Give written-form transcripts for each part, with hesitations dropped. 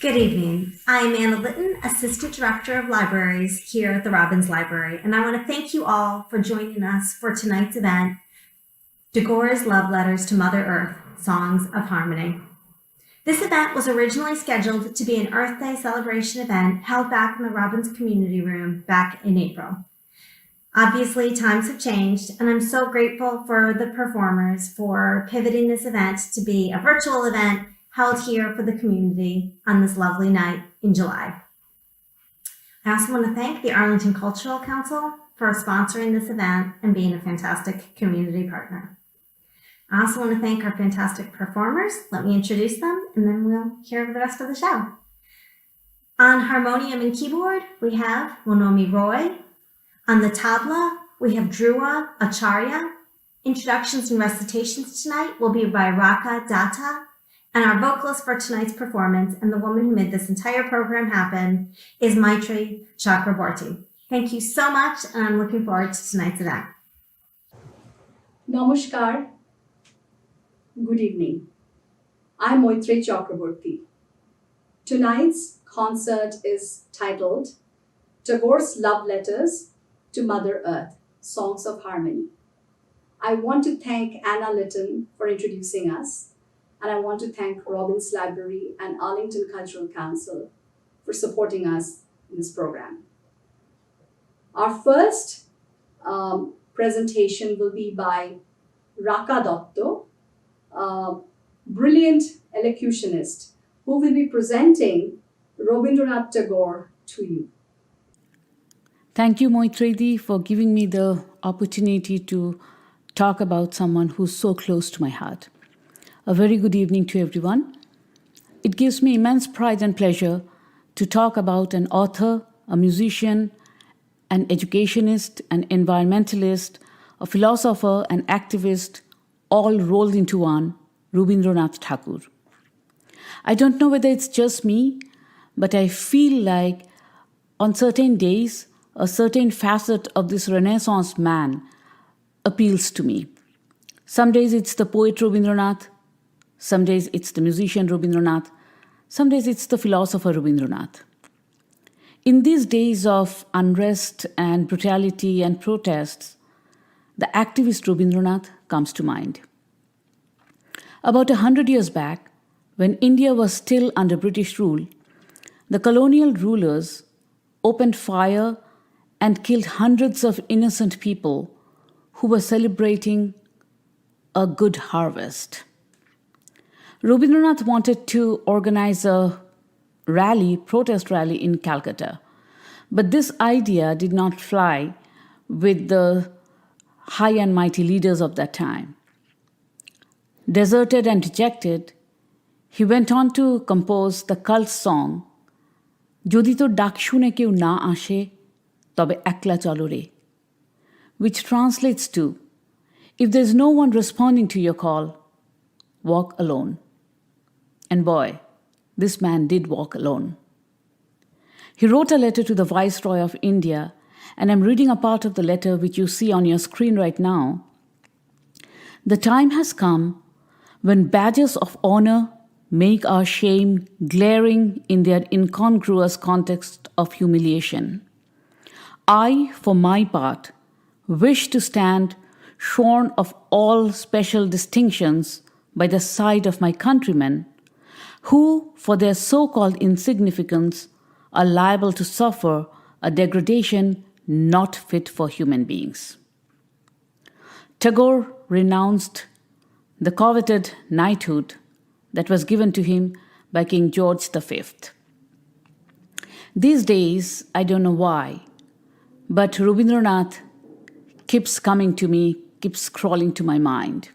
Good evening. I'm Anna Litton, Assistant Director of Libraries here at the Robbins Library, and I want to thank you all for joining us for tonight's event, Tagore's Love Letters to Mother Earth, Songs of Harmony. This event was originally scheduled to be an Earth Day celebration event held back in the Robbins Community Room back in April. Obviously, times have changed, and I'm so grateful for the performers for pivoting this event to be a virtual event held here for the community on this lovely night in July. I also want to thank the Arlington Cultural Council for sponsoring this event and being a fantastic community partner. I also want to thank our fantastic performers. Let me introduce them, and then we'll hear the rest of the show. On harmonium and keyboard, we have Monomi Roy. On the tabla, we have Dhruva Acharya. Introductions and recitations tonight will be by Raka Datta. And our vocalist for tonight's performance, and the woman who made this entire program happen, is Maitri Chakraborty. Thank you so much, and I'm looking forward to tonight's event. Namaskar. Good evening. I'm Maitri Chakraborty. Tonight's concert is titled Tagore's Love Letters to Mother Earth, Songs of Harmony. I want to thank Anna Litton for introducing us, and I want to thank Robbins Library and Arlington Cultural Council for supporting us in this program. Our first presentation will be by Raka Datta, a brilliant elocutionist who will be presenting Rabindranath Tagore to you. Thank you, Moitredi, for giving me the opportunity to talk about someone who's so close to my heart. A very good evening to everyone. It gives me immense pride and pleasure to talk about an author, a musician, an educationist, an environmentalist, a philosopher, an activist, all rolled into one, Rabindranath Tagore. I don't know whether it's just me, but I feel like on certain days, a certain facet of this Renaissance man appeals to me. Some days it's the poet Rabindranath, some days it's the musician Rabindranath, some days it's the philosopher Rabindranath. In these days of unrest and brutality and protests, the activist Rabindranath comes to mind. About 100 years back, when India was still under British rule, the colonial rulers opened fire and killed hundreds of innocent people who were celebrating a good harvest. Rabindranath wanted to organize a protest rally in Calcutta. But this idea did not fly with the high and mighty leaders of that time. Deserted and dejected, he went on to compose the cult song, Jodi tor dak shune keu na ashe, tobe ekla chalo re, which translates to, if there's no one responding to your call, walk alone. And boy, this man did walk alone. He wrote a letter to the Viceroy of India, and I'm reading a part of the letter which you see on your screen right now. The time has come when badges of honor make our shame glaring in their incongruous context of humiliation. I, for my part, wish to stand shorn of all special distinctions by the side of my countrymen, who, for their so-called insignificance, are liable to suffer a degradation not fit for human beings. Tagore renounced the coveted knighthood that was given to him by King George V. These days, I don't know why, but Rabindranath keeps coming to me, keeps crawling to my mind.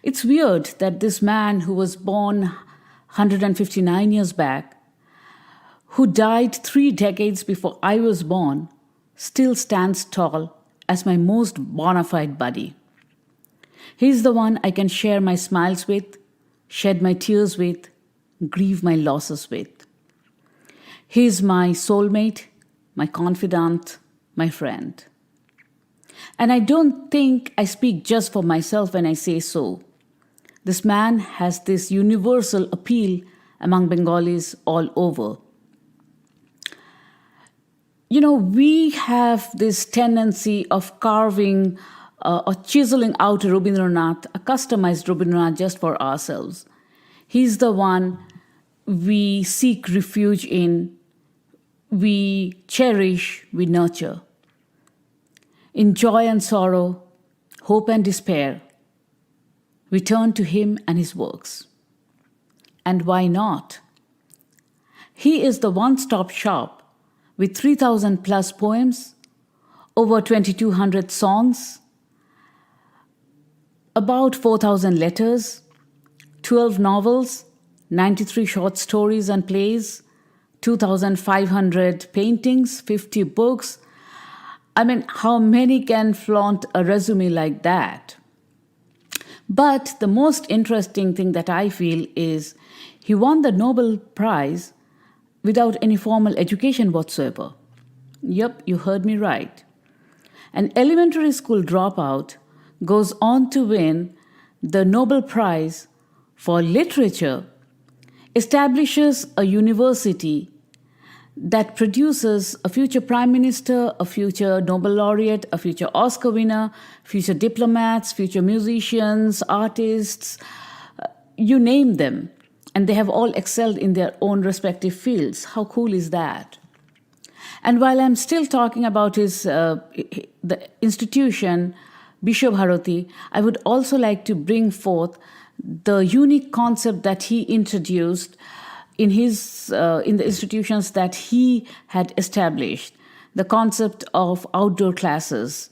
It's weird that this man who was born 159 years back, who died 3 decades before I was born, still stands tall as my most bona fide buddy. He's the one I can share my smiles with, shed my tears with, grieve my losses with. He's my soulmate, my confidant, my friend. And I don't think I speak just for myself when I say so. This man has this universal appeal among Bengalis all over. You know, we have this tendency of carving or chiseling out a Rabindranath, a customized Rabindranath just for ourselves. He's the one we seek refuge in, we cherish, we nurture. In joy and sorrow, hope and despair, we turn to him and his works. And why not? He is the one-stop shop with 3,000 plus poems, over 2,200 songs, about 4,000 letters, 12 novels, 93 short stories and plays, 2,500 paintings, 50 books. I mean, how many can flaunt a resume like that? But the most interesting thing that I feel is he won the Nobel Prize without any formal education whatsoever. Yep, you heard me right. An elementary school dropout goes on to win the Nobel Prize for Literature, establishes a university that produces a future prime minister, a future Nobel laureate, a future Oscar winner, future diplomats, future musicians, artists, you name them. And they have all excelled in their own respective fields. How cool is that? And while I'm still talking about the institution, Bishwabharati, I would also like to bring forth the unique concept that he introduced in the institutions that he had established, the concept of outdoor classes.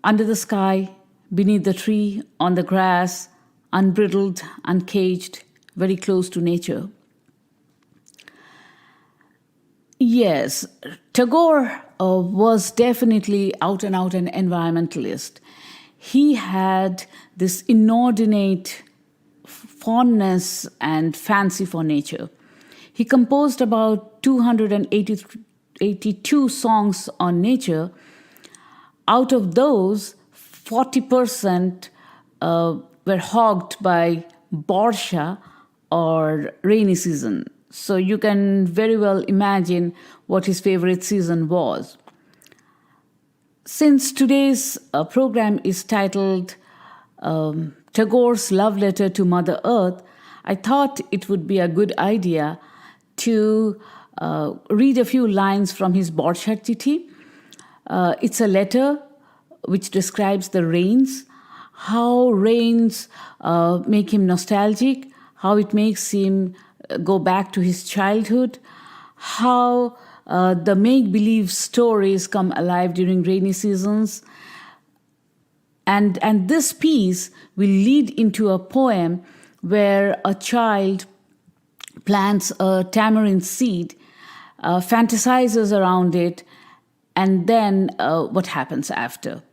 Under the sky, beneath the tree, on the grass, unbridled, uncaged, very close to nature. Yes, Tagore was definitely out and out an environmentalist. He had this inordinate fondness and fancy for nature. He composed about 282 songs on nature. Out of those, 40% were hogged by Borsha or rainy season. So you can very well imagine what his favorite season was. Since today's program is titled Tagore's Love Letter to Mother Earth, I thought it would be a good idea to read a few lines from his Borsha Chithi. It's a letter which describes the rains, how rains make him nostalgic, how it makes him go back to his childhood, how the make-believe stories come alive during rainy seasons. And this piece will lead into a poem where a child plants a tamarind seed, fantasizes around it, and then what happens after.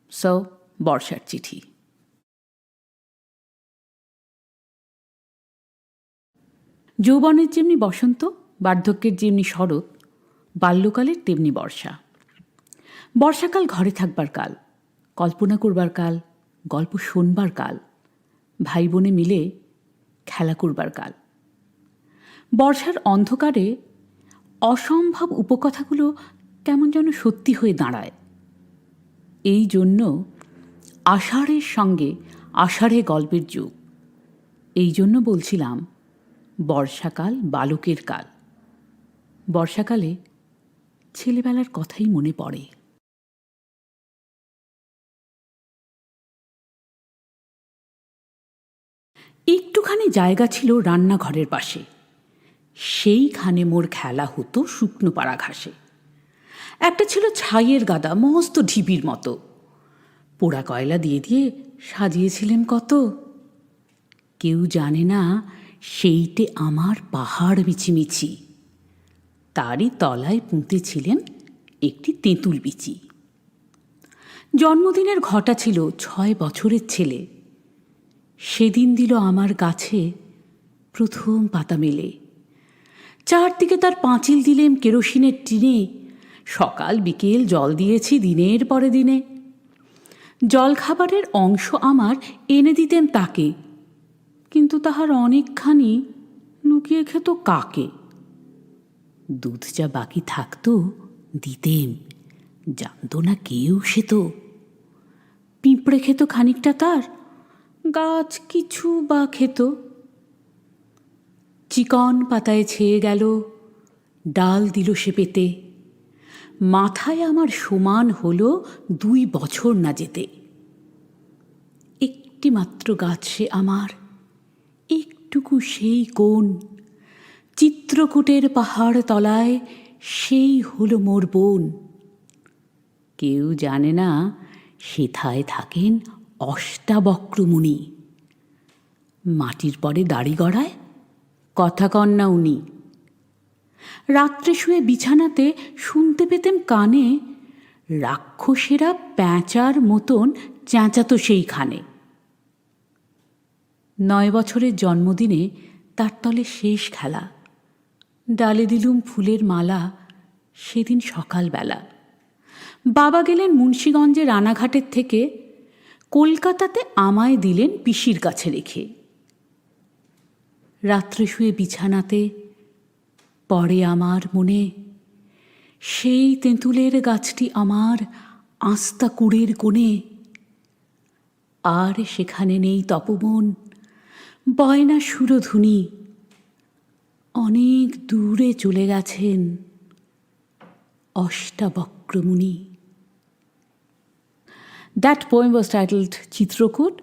So, Borsha Chithi. যৌবনের যেমনি বসন্ত, বার্ধক্যের যেমনি শরৎ, বাল্যকালের তেমনি বর্ষা। বর্ষাকাল ঘরে থাকবার কাল, কল্পনা করবার কাল, গল্প শোনবার কাল, ভাই বোনে মিলে খেলা করবার কাল। বর্ষার অন্ধকারে অসম্ভব উপকথাগুলো কেমন যেন সত্যি হয়ে দাঁড়ায়। এই জন্য আষাঢ়ের সঙ্গে আষাঢ়ে গল্পের যুগ। এই জন্য বলছিলাম বর্ষাকাল বালকের কাল। বর্ষাকালে ছেলেবেলার কথাই মনে পড়ে। একটুখানি জায়গা ছিল রান্নাঘরের পাশে, সেইখানে মোর খেলা হতো শুকনো পাড়া ঘাসে। একটা ছিল ছাইয়ের গাদা, মস্ত ঢিবির মতো, পোড়া কয়লা দিয়ে দিয়ে সাজিয়েছিলেন কত। কেউ জানে না সেইটে আমার পাহাড় মিছিমিছি, তারই তলায় পুঁতেছিলেন একটি তেঁতুল বিচি। জন্মদিনের ঘটা ছিল 6 বছরের ছেলে, সেদিন দিল আমার গাছে প্রথম পাতা মেলে। চারদিকে তার পাঁচিল দিলেম কেরোসিনের টিনে, সকাল বিকেল জল দিয়েছি দিনের পরে দিনে। জলখাবারের অংশ আমার এনে দিতেম তাকে, কিন্তু তাহার অনেকখানি লুকিয়ে খেত কাকে। দুধ যা বাকি থাকতো দিতেম, জানতো না কেউ সে তো। পিঁপড়ে খেত খানিকটা তার, গাছ কিছু বা খেত। চিকন পাতায় ছেয়ে গেল, ডাল দিল সে পেতে। মাথায় আমার সমান হলো 2 বছর না যেতে। একটি মাত্র গাছ সে আমার, একটুকু সেই কোণ। চিত্রকূটের পাহাড় তলায় সেই হলো মোর বোন। কেউ জানে না সেথায় থাকেন অষ্টাবক্রমুনি। মাটির পরে দাড়ি গড়ায়, কথা কন্যা উনি। রাত্রে শুয়ে বিছানাতে শুনতে পেতেম কানে, রাক্ষসেরা প্যাঁচার মতন চেঁচাতো সেইখানে। 9 বছরের জন্মদিনে তার তলে শেষ খেলা। ডালে দিলুম ফুলের মালা সেদিন সকালবেলা। বাবা গেলেন মুন্সীগঞ্জে রানাঘাটের থেকে, কলকাতাতে আমায় দিলেন পিসির কাছে রেখে। রাত্রে শুয়ে বিছানাতে পড়ে আমার মনে সেই তেঁতুলের গাছটি আমার আস্তা কুড়ের কোণে। আর সেখানে নেই তপবন, বয়না সুরধুনি। অনেক দূরে চলে গেছেন অষ্টাবক্রমুনি। That poem was titled Chitrakoot,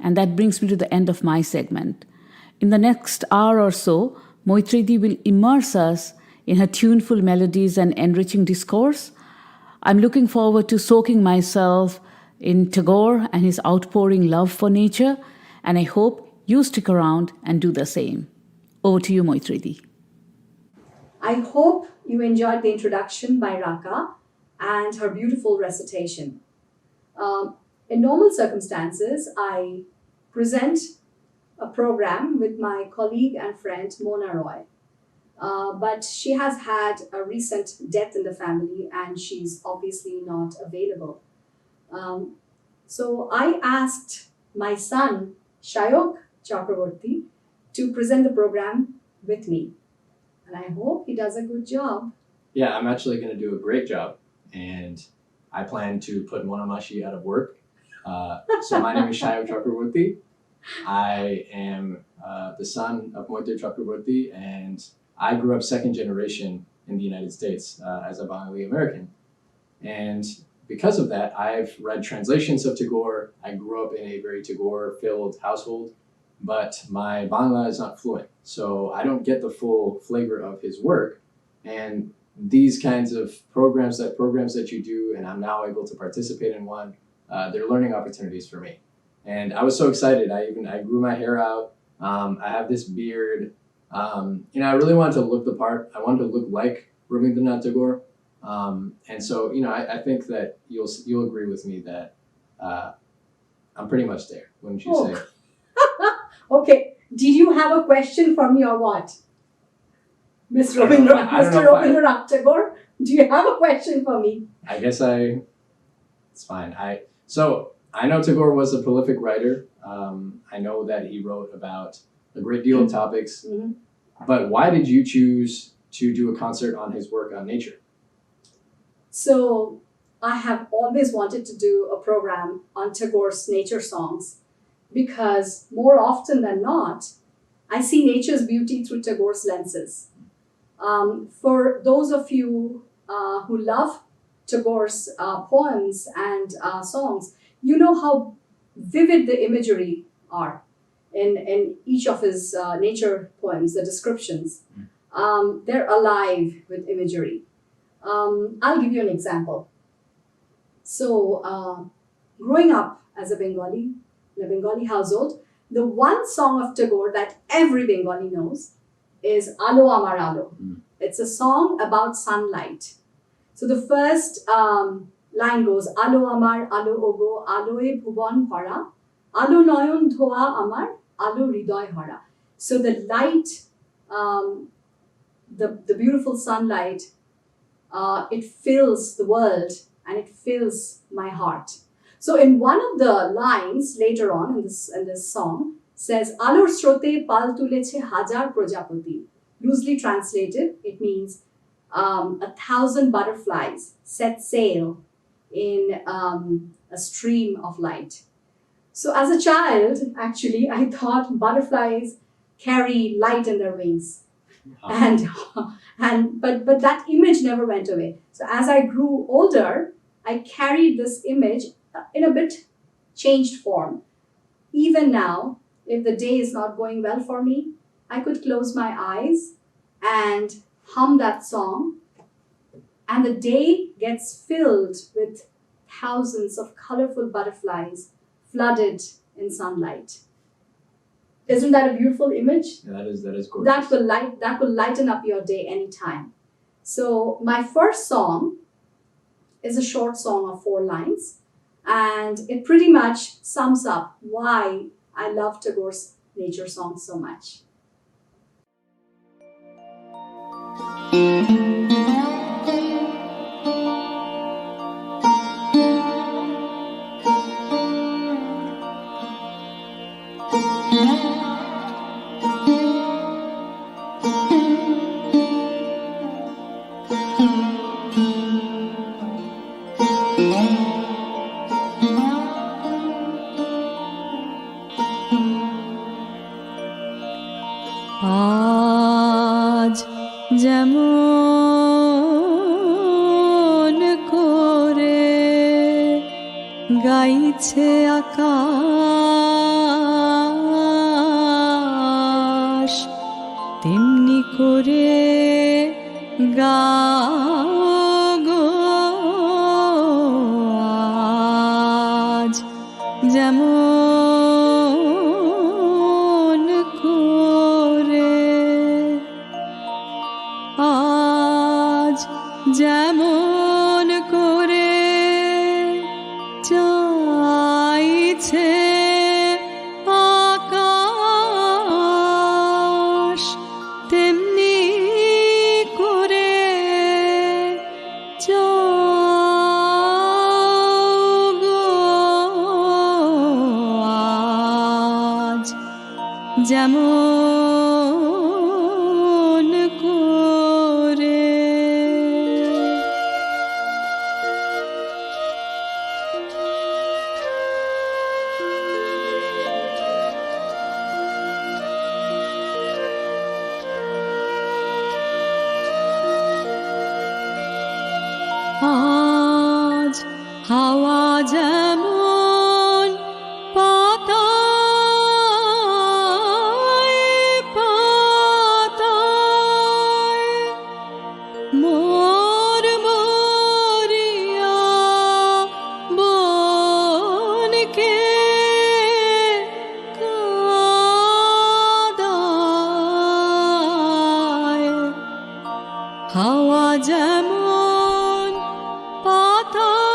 and that brings me to the end of my segment. In the next hour or so, Moitredi will immerse us in her tuneful melodies and enriching discourse. I'm looking forward to soaking myself in Tagore and his outpouring love for nature, and I hope you stick around and do the same. Over to you, Moitredi. I hope you enjoyed the introduction by Raka and her beautiful recitation. In normal circumstances, I present a program with my colleague and friend Mona Roy. But she has had a recent death in the family and she's obviously not available. So I asked my son, Shayok Chakraborty, to present the program with me. And I hope he does a good job. Yeah, I'm actually going to do a great job. And I plan to put Monamashi out of work. So my name is Shayok Chakraborty. I am the son of Moitre Chakraborty, and I grew up second generation in the United States as a Bengali American. And because of that, I've read translations of Tagore. I grew up in a very Tagore-filled household, but my Bangla is not fluent. So I don't get the full flavor of his work. And these kinds of programs that you do, and I'm now able to participate in one, they're learning opportunities for me. And I was so excited. I grew my hair out. I have this beard. I really wanted to look the part. I wanted to look like Rabindranath Tagore. And so, I think that you'll agree with me that I'm pretty much there, wouldn't you say? Okay, did you have a question for me or what? Mr. I don't know Mr. if I- Rabindranath Tagore, do you have a question for me? I guess it's fine. So I know Tagore was a prolific writer. I know that he wrote about a great deal of topics. Mhm. But why did you choose to do a concert on his work on nature? So I have always wanted to do a program on Tagore's nature songs because more often than not, I see nature's beauty through Tagore's lenses. For those of you who love Tagore's poems and songs, you know how vivid the imagery are in each of his nature poems, the descriptions. They're alive with imagery. I'll give you an example. So, growing up as a Bengali, in a Bengali household, the one song of Tagore that every Bengali knows is Alo Amar Alo. It's a song about sunlight. So the first line goes, Alo Amar, Alo Ogo, Aloe Bhuban Hara, Alo Noyon Dhoa Amar, Alo Ridoy Hara. So the light, the beautiful sunlight, it fills the world and it fills my heart. So in one of the lines later on in this song, says আলোর স্রোতে পাল তুলেছে হাজার প্রজাপতি. Loosely translated, it means 1,000 butterflies set sail in a stream of light. So as a child, actually, I thought butterflies carry light in their wings. But that image never went away. So as I grew older, I carried this image in a bit changed form. Even now, if the day is not going well for me, I could close my eyes and hum that song, and the day gets filled with thousands of colorful butterflies flooded in sunlight. Isn't that a beautiful image? That is gorgeous. That will lighten up your day anytime. So my first song is a short song of 4 lines, and it pretty much sums up why I love Tagore's nature songs so much. আজ যেমন করে গাইছে আকাশ, তেমনি করে গাও গো আজ, যেমন করে আজ, যেমন করে চাইছে আকাশ, তেমনি করে চাও গো আজ, যেমন করে। আজ হাওয়া যেমন পাতায় পাতায় মোর মরিয়া বনকে কাঁদায়, হাওয়া যেমন পাতায়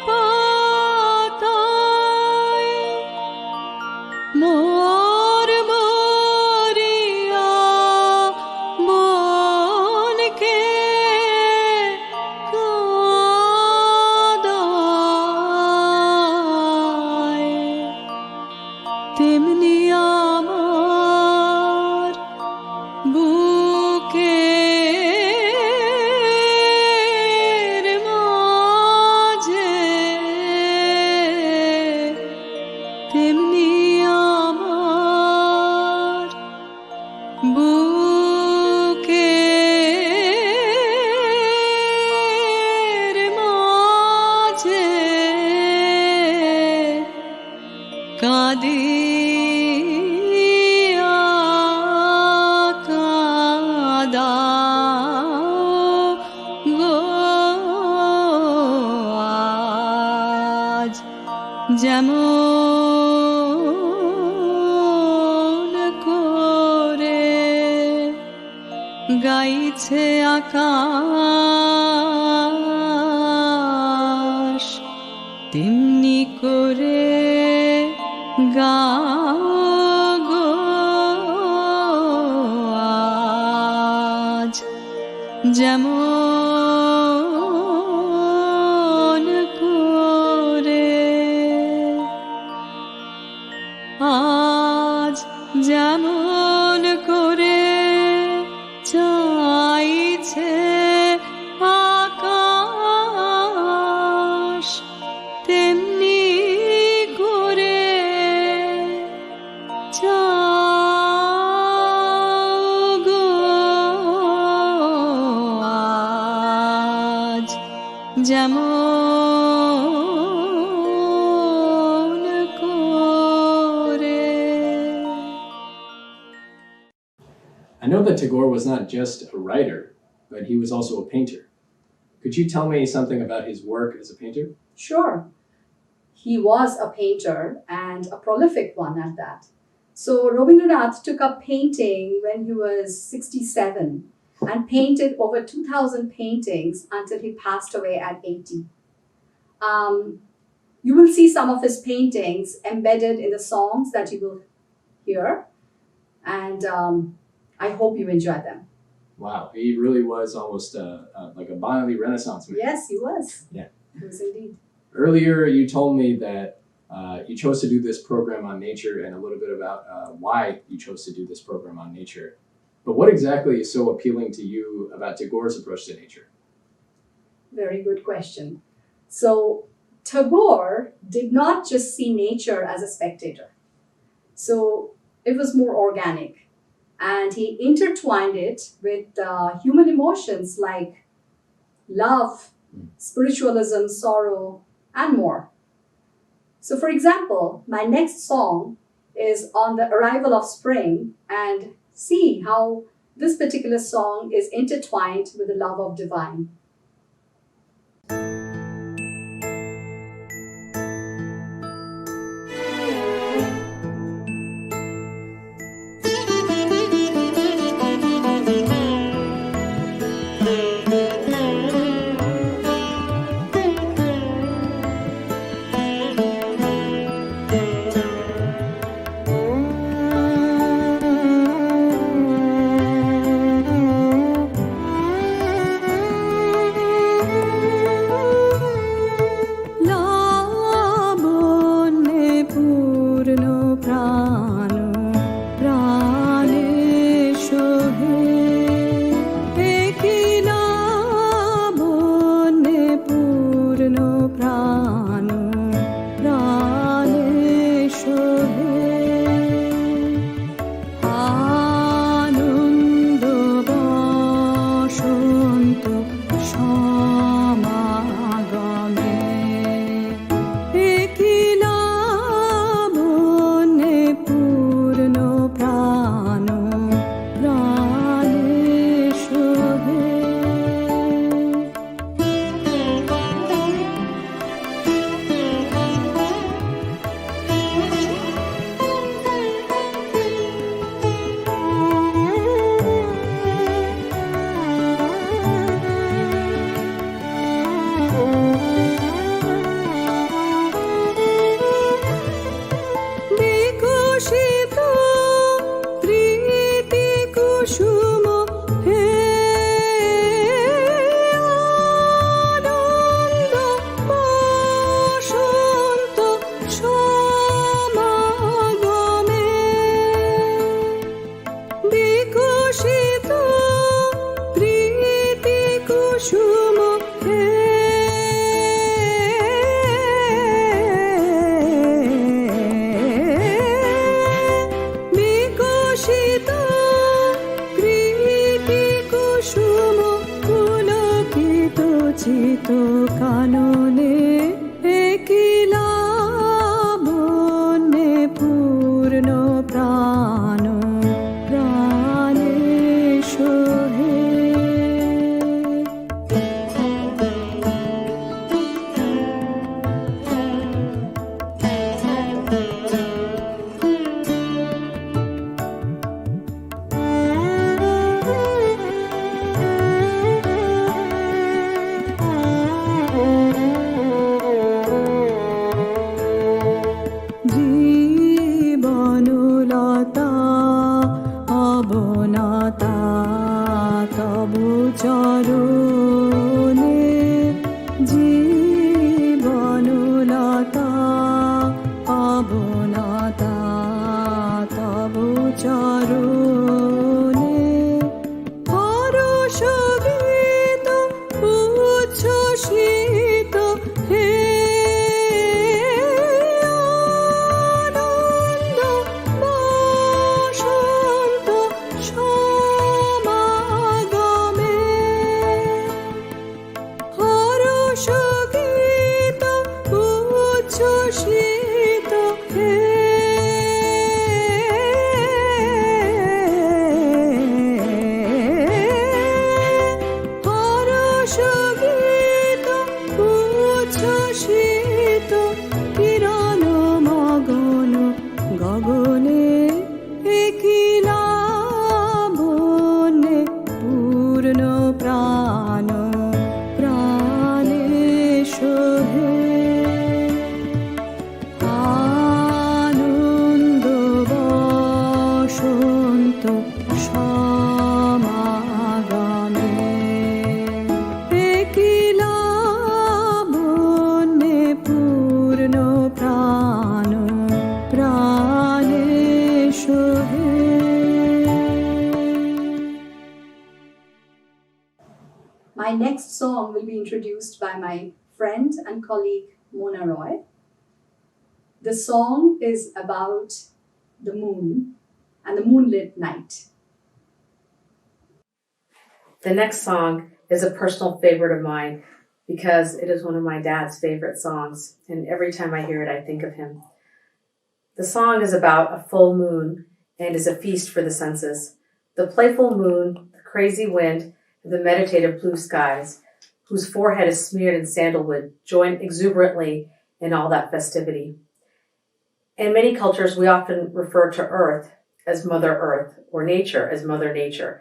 পাতায় মোর মরিয়া মনকে কাঁদায়, তেমনি আমার বুকের মাঝে, তেমনি আমার বুকের মাঝে কাঁদিয়া কাঁদাও গো আজ, যেমন করে গাইছে আকাশ, তেমনি করে গাও গো আজ, যেমন করে। যেমন করে। I know that Tagore was not just a writer, but he was also a painter. Could you tell me something about his work as a painter? Sure. He was a painter and a prolific one at that. So Rabindranath took up painting when he was 67 and painted over 2,000 paintings until he passed away at 80. You will see some of his paintings embedded in the songs that you will hear, and I hope you enjoy them. Wow, he really was almost like a bodily renaissance man. Yes, he was. Yeah. He was indeed. Earlier, you told me that you chose to do this program on nature and a little bit about why you chose to do this program on nature. But what exactly is so appealing to you about Tagore's approach to nature? Very good question. So Tagore did not just see nature as a spectator. So it was more organic. And he intertwined it with human emotions like love, spiritualism, sorrow, and more. So for example, my next song is on the arrival of spring, and see how this particular song is intertwined with the love of divine. লাবণ্যে পূর্ণ প্রাণ প্রাণে শোভে, একই লাবণ্যে পূর্ণ প্রাণ প্রাণে শোভে। আনন্দ বসন্ত সমাগমে, একই লাবণ্যে পূর্ণ প্রাণ প্রাণে শোভে। বিকশিত প্রীতি কুসুম হে আনন্দ বসন্ত সমাগমে, বিকশিত প্রীতি কুসুম হে বিকশিত প্রীতি কুসুম পুলকিত চিত কাননে, একই লাবণ্যে পূর্ণ প্রাণ প্রাণে শোভে। জীবনলতা অবনতা তবু চরণে, জীবনলতা অবনতা তবু চরণে, হরষ গীত উচ্ছ্বসিত হে আনন্দ বসন্ত সমাগমে, হরষ সঙ্গীত উচ্ছ্বসিত হে হরসঙ্গীত উচ্ছ্বসিত কিরণ মগন গগনে একিলা বনে পূর্ণ প্রাণ প্রাণে সোহে আনন্দ বসন্ত সমাগমে একিলা বনে পূর্ণ প্রাণ প্রাণে সোহে। My next song will be introduced by my friend and colleague Mona Roy. The song is about the moon and the moonlit night. The next song is a personal favorite of mine because it is one of my dad's favorite songs, and every time I hear it, I think of him. The song is about a full moon and is a feast for the senses. The playful moon, the crazy wind, and the meditative blue skies, whose forehead is smeared in sandalwood, join exuberantly in all that festivity. In many cultures, we often refer to Earth as Mother Earth or nature as Mother Nature.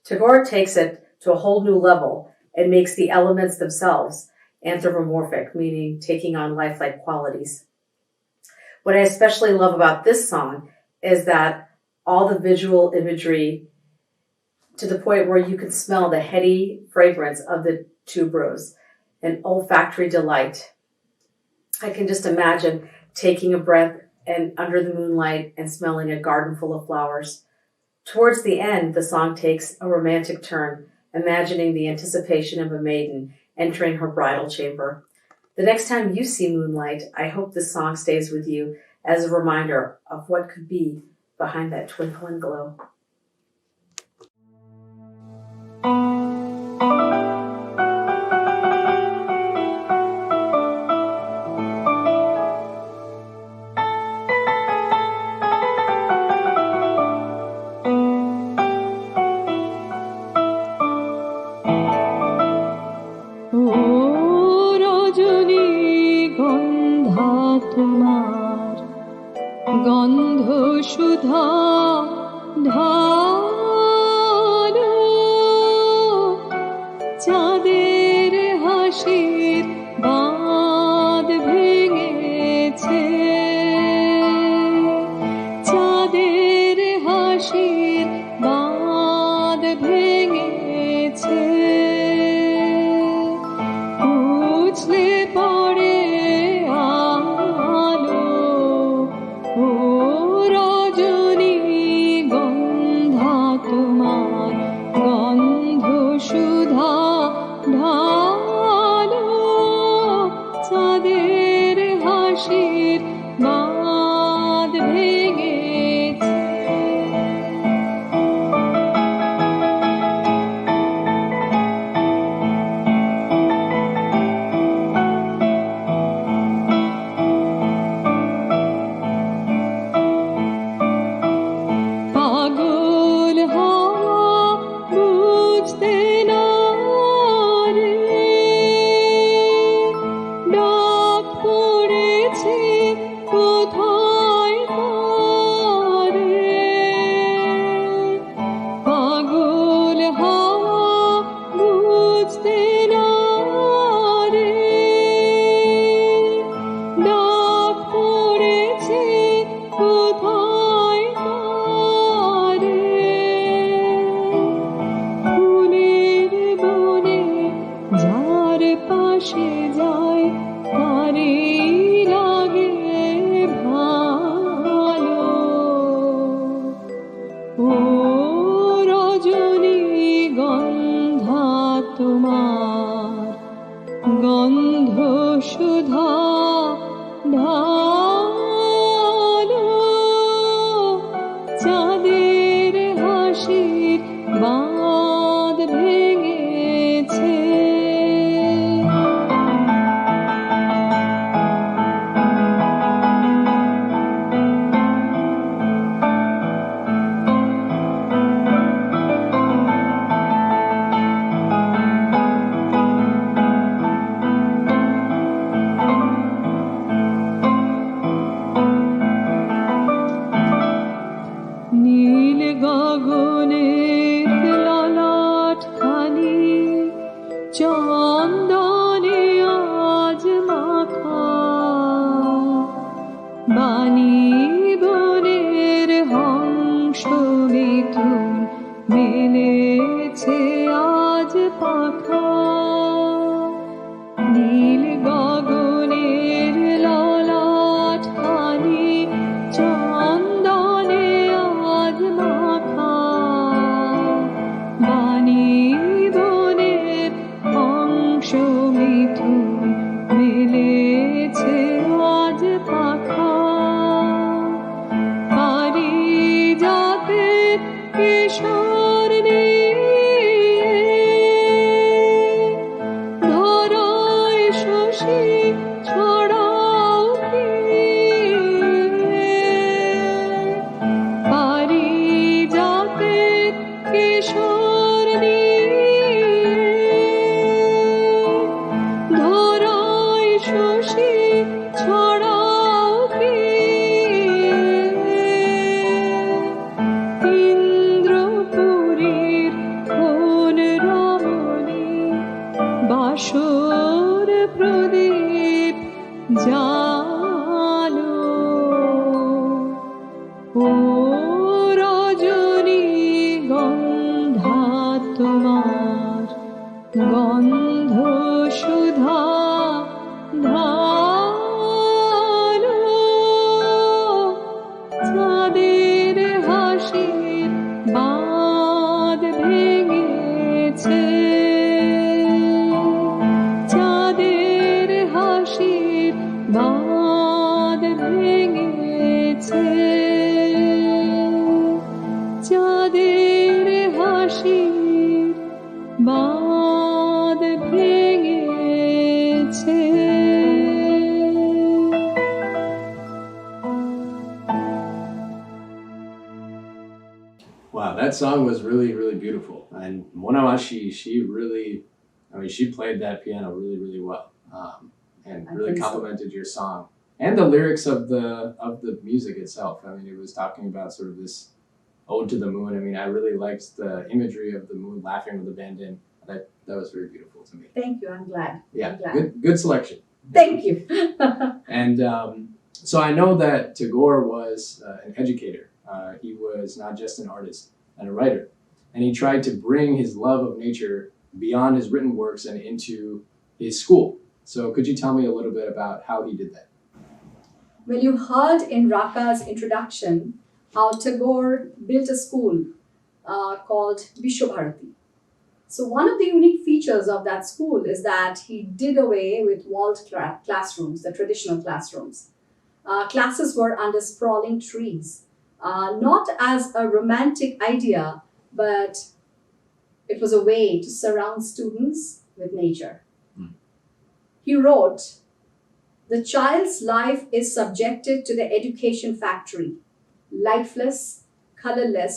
Tagore takes it to a whole new level and makes the elements themselves anthropomorphic, meaning taking on lifelike qualities. What I especially love about this song is that all the visual imagery to the point where you can smell the heady fragrance of the tuberose, an olfactory delight. I can just imagine taking a breath and under the moonlight and smelling a garden full of flowers. Towards the end, the song takes a romantic turn, imagining the anticipation of a maiden entering her bridal chamber. The next time you see moonlight, I hope this song stays with you as a reminder of what could be behind that twinkling glow. ও রজনী গন্ধা তোমার গন্ধ সুধা ঢালো চাঁদের হাসির বাঁধ ভেঙেছে চাঁদের হাসির বাঁধ ভেঙেছে উছলে পড়ে আলো ও রজনী গন্ধা তোমার গন্ধ সুধা ঢালো চাঁদের হাসির বাঁধ ভেঙেছে পাগল হওয়া বুঝতে না রে ডাক পড়েছে কোথায় তারে পাগল হওয়া বুঝতে না রে ডাক পড়েছে কোথায় তারে ফুলের বনে যার পাশে যায় তারে লাগে ভালো ও রজনী গন্ধা তোমার গন্ধ সুধা ঢালো চাঁদের হাসির বাঁধ ভেঙেছে মিথুন মেলেছে আজ পাখা পারিজাতের কিশোর নিয়ে ধরায় শশী ছড়াও কি পারিজাতের কিশোর নিয়ে ধরায় শশী ছড়াও কি ইন্দ্রপুরীর কোন রমণী বাসর প্রদীপ জালো ও রজনী গন্ধা তোমার গন্ধ সুধা ধালো চাঁদের হাসির বাঁধ ভেঙেছে চাঁদের হাসির বাঁধ ভেঙেছে চাঁদের হাসির বাঁধ ভেঙেছে Wow, that song was really, really beautiful. And Monamashi, she played that piano really, really well, and I really think so. complimented your song and the lyrics of the music itself. I mean, it was talking about sort of this ode to the moon. I mean, I really liked the imagery of the moon laughing with the band in. That was very beautiful to me. Thank you. I'm glad. Yeah, I'm glad. good selection. Thank you. And so I know that Tagore was an educator. He was not just an artist and a writer. And he tried to bring his love of nature beyond his written works and into his school. So could you tell me a little bit about how he did that? Well, you heard in Raka's introduction how Tagore built a school called Vishwabharati. So one of the unique features of that school is that he did away with walled classrooms, the traditional classrooms. Classes were under sprawling trees, not as a romantic idea, but it was a way to surround students with nature. He wrote, "The child's life is subjected to the education factory, lifeless, colorless,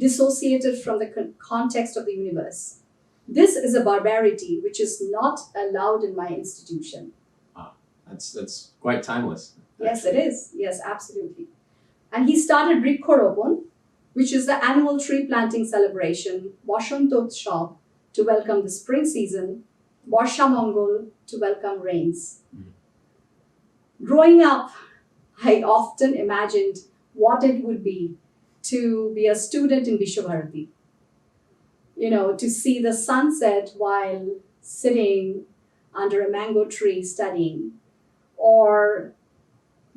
dissociated from the context of the universe. This is a barbarity which is not allowed in my institution." Wow, that's quite timeless. Yes, it is. Yes, absolutely. And he started Brikhoropon, which is the annual tree planting celebration, Bashantotshav to welcome the spring season, Barsha Mongol to welcome rains. Growing up, I often imagined what it would be to be a student in Vishwabharati. You know, to see the sunset while sitting under a mango tree studying, or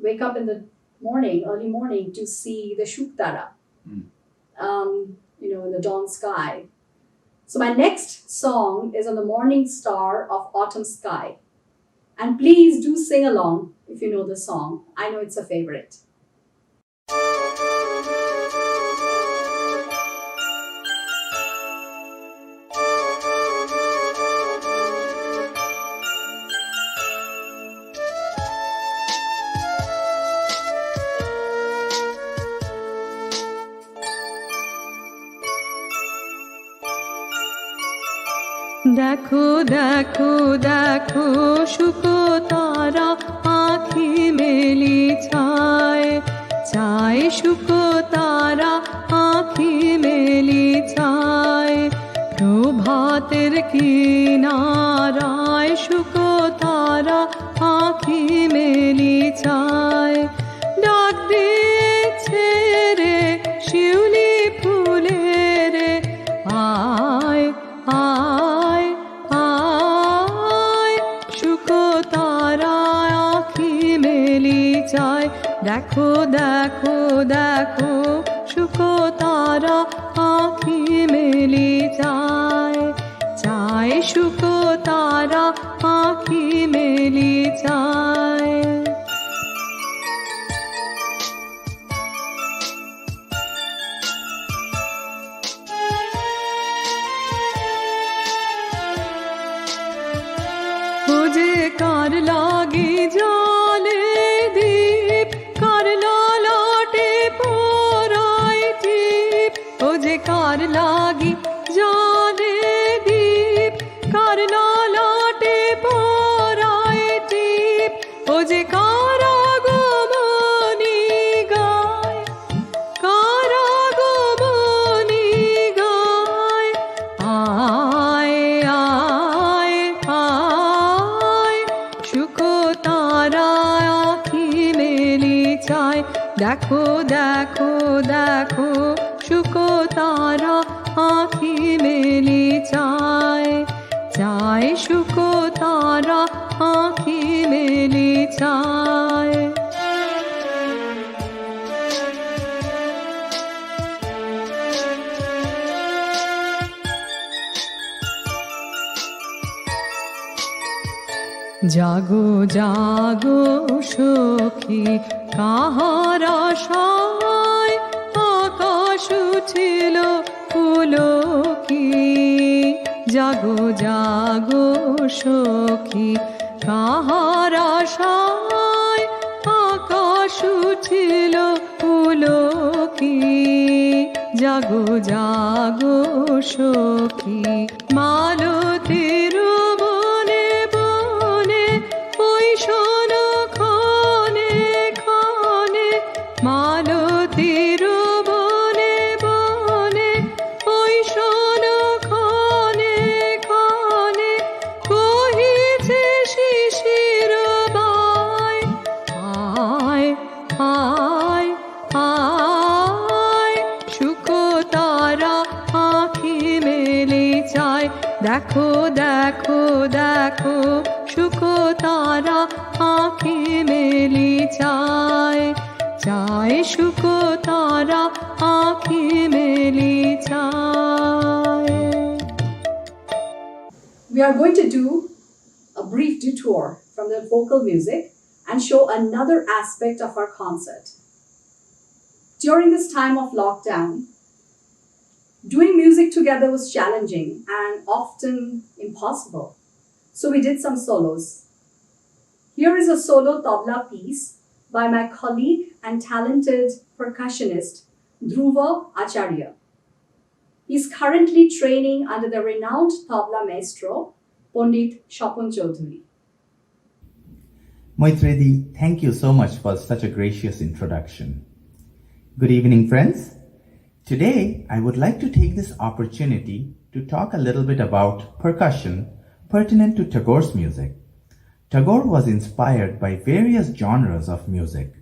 wake up in the morning, early morning, to see the Shuktara, in the dawn sky. So my next song is on the morning star of autumn sky. And please do sing along if you know the song. I know it's a favorite. দেখো দেখো দেখো শুকো তারা আঁখি মেলি ছায় ছায় শুকো তারা আঁখি মেলি ছায় প্রভাতের কিনারায় শুকো তারা আঁখি মেলি ছায় ডাক দিচ্ছে রে শিউলি ফুলে রে আয় আয় আয় শুকো তারা আঁখি মেলি চায় দেখো দেখো দেখো শুকো তারা আঁখি মেলি চায় চায় শুকো তারা ও যে কার লাগি জলে দীপ কার ললাটে পোড়ায় টিপ ও যে কার লাগি জলে দীপ কার ললাটে পোড়ায় টিপ ও যে কার আগমনী গায় কার আগমনী গায় আয় আয় আয় শুকো তারা আঁখি মেলি চায় দেখো দেখো দেখো শুকো তারা আঁখি মেলি চায় চায় শুকো তারা আঁখি মেলি চায় জাগো জাগো সখী কাহার আশায় আকাশ উঠিল পুলকি জাগো জাগো সখী কাহার আশায় আকাশ উঠিল পুলকি জাগো জাগো সখী মালতীর বনে বনে ওই শোনো ক্ষণে ক্ষণে মালতীর বনে বনে ওই শোনো ক্ষণে ক্ষণে কহিছে শিশির বায় আয় আয় আয় শুকো তারা আঁখি মেলি চায় দেখো দেখো দেখো শুকো তারা আঁখি মেলি চায় চায় শুকো তারা আঁখি মেলি চায় We are going to do a brief detour from the vocal music and show another aspect of our concert. During this time of lockdown, doing music together was challenging and often impossible. So we did some solos. Here is a solo tabla piece by my colleague and talented percussionist Dhruva Acharya. He is currently training under the renowned tabla maestro Pandit Shapon Chaudhary. Moitredi, thank you so much for such a gracious introduction. Good evening, friends. Today, I would like to take this opportunity to talk a little bit about percussion pertinent to Tagore's music. Tagore was inspired by various genres of music.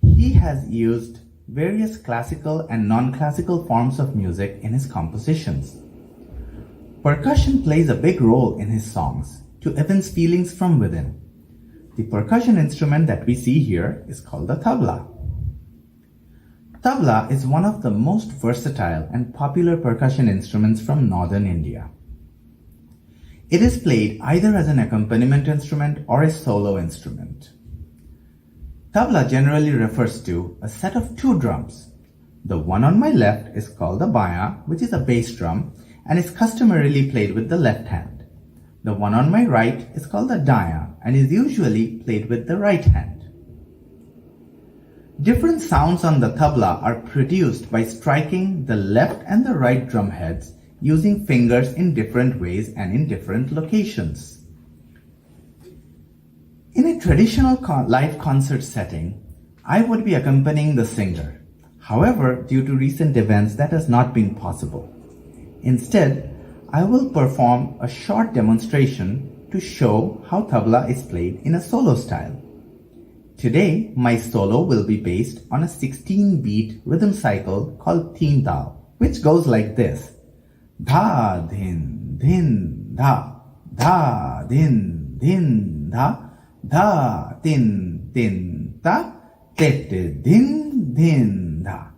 He has used various classical and non-classical forms of music in his compositions. Percussion plays a big role in his songs to evince feelings from within. The percussion instrument that we see here is called the tabla. Tabla is one of the most versatile and popular percussion instruments from northern India. It is played either as an accompaniment instrument or a solo instrument. Tabla generally refers to a set of two drums. The one on my left is called the baya, which is a bass drum and is customarily played with the left hand. The one on my right is called the daya and is usually played with the right hand. Different sounds on the tabla are produced by striking the left and the right drum heads using fingers in different ways and in different locations. In a traditional live concert setting, I would be accompanying the singer. However, due to recent events, that has not been possible. Instead, I will perform a short demonstration to show how tabla is played in a solo style. Today, my solo will be based on a 16-beat rhythm cycle called Teen Dao, which goes like this. Dha, din, din, dha, dha, din, din, dha, dha, din, din, da, tet, din, din, da.